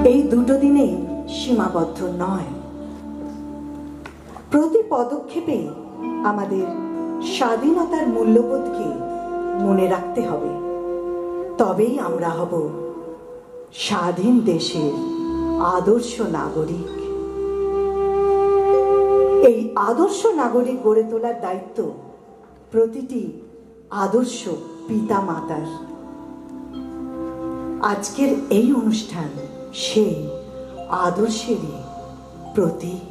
এই দুটো দিনেই সীমাবদ্ধ নয়। প্রতি পদক্ষেপে আমাদের স্বাধীনতার মূল্যবোধকে মনে রাখতে হবে। তবেই আমরা হব স্বাধীন দেশের আদর্শ নাগরিক। এই আদর্শ নাগরিক গড়ে তোলার দায়িত্ব প্রতিটি আদর্শ পিতা মাতার। আজকের এই অনুষ্ঠান সেই আদর্শেরই প্রতীক।